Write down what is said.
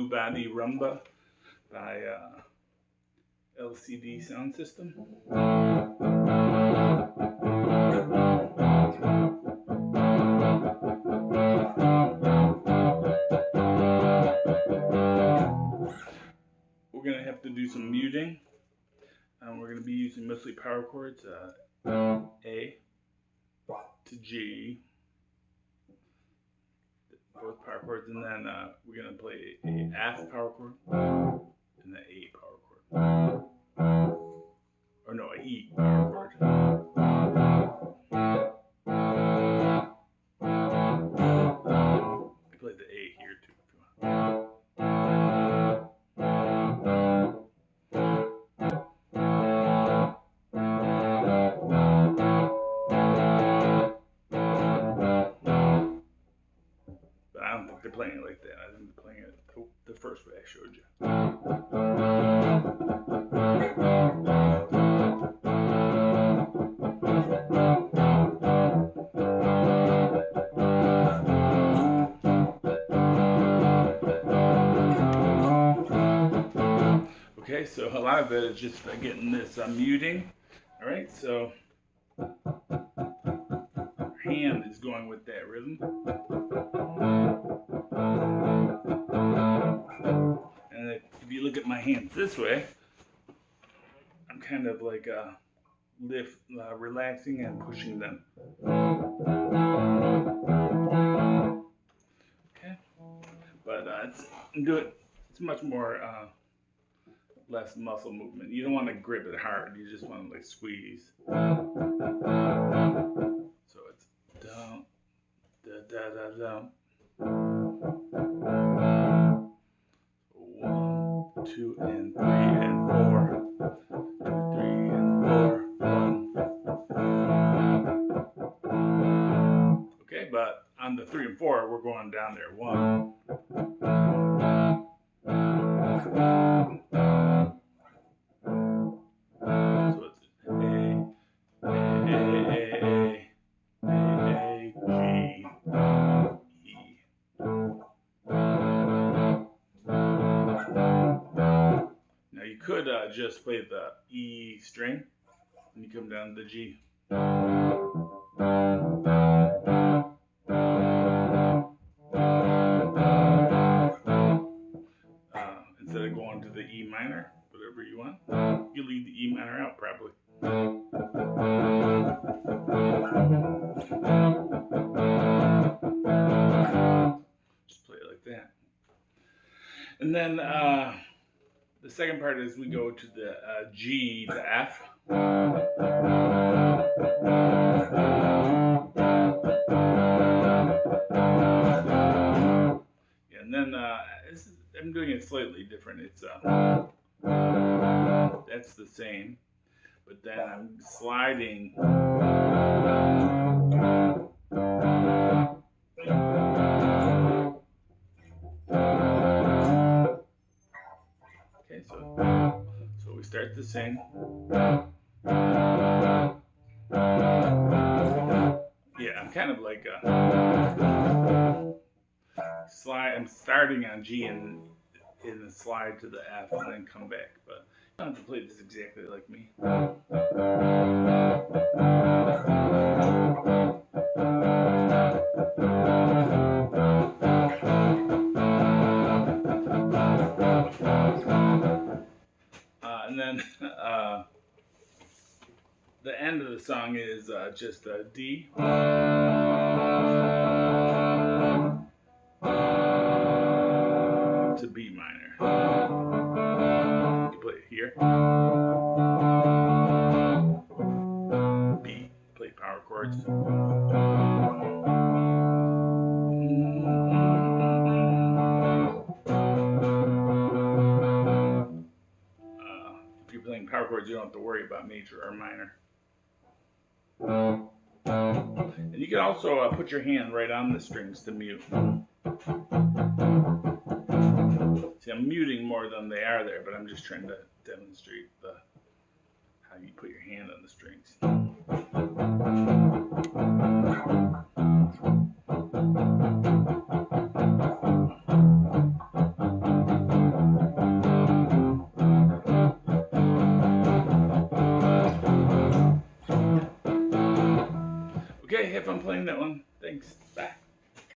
to Body Rhumba by LCD Soundsystem. We're going to have to do some muting. We're going to be using mostly power chords, A to G, both power chords, and then we're going to play a F power chord and the A power chord, or no, a E power chord. You can play the A here too if you want. But I don't think they're playing it like that. I think they're playing it the first way I showed you. Okay, so a lot of it is just getting this muting. All right, so hand is going with that rhythm. And if you look at my hands this way, I'm kind of like relaxing and pushing them. Okay, but it's much more less muscle movement. You don't want to grip it hard. You just want to like squeeze. So it's down, da da da da. 1, 2, and 3, and 4. 2, 3, and 4. 1. Okay, but on the 3 and 4, we're going down there. 1. So it's could just play the E string and you come down to the G. Instead of going to the E minor, whatever you want, you leave the E minor out probably. Just play it like that. And then the second part is we go to the G to F. And then I'm doing it slightly different. It's that's the same, but then I'm sliding. Okay, so we start to sing. Yeah, I'm kind of like slide. I'm starting on G and in the slide to the F and then come back. But I don't have to play this exactly like me. And then the end of the song is just a D. To B minor. You play it here. B. Play power chords. If you're playing power chords, you don't have to worry about major or minor. And you can also put your hand right on the strings to mute. See, I'm muting more than they are there, but I'm just trying to demonstrate how you put your hand on the strings. Okay, have fun playing that one. Thanks. Bye.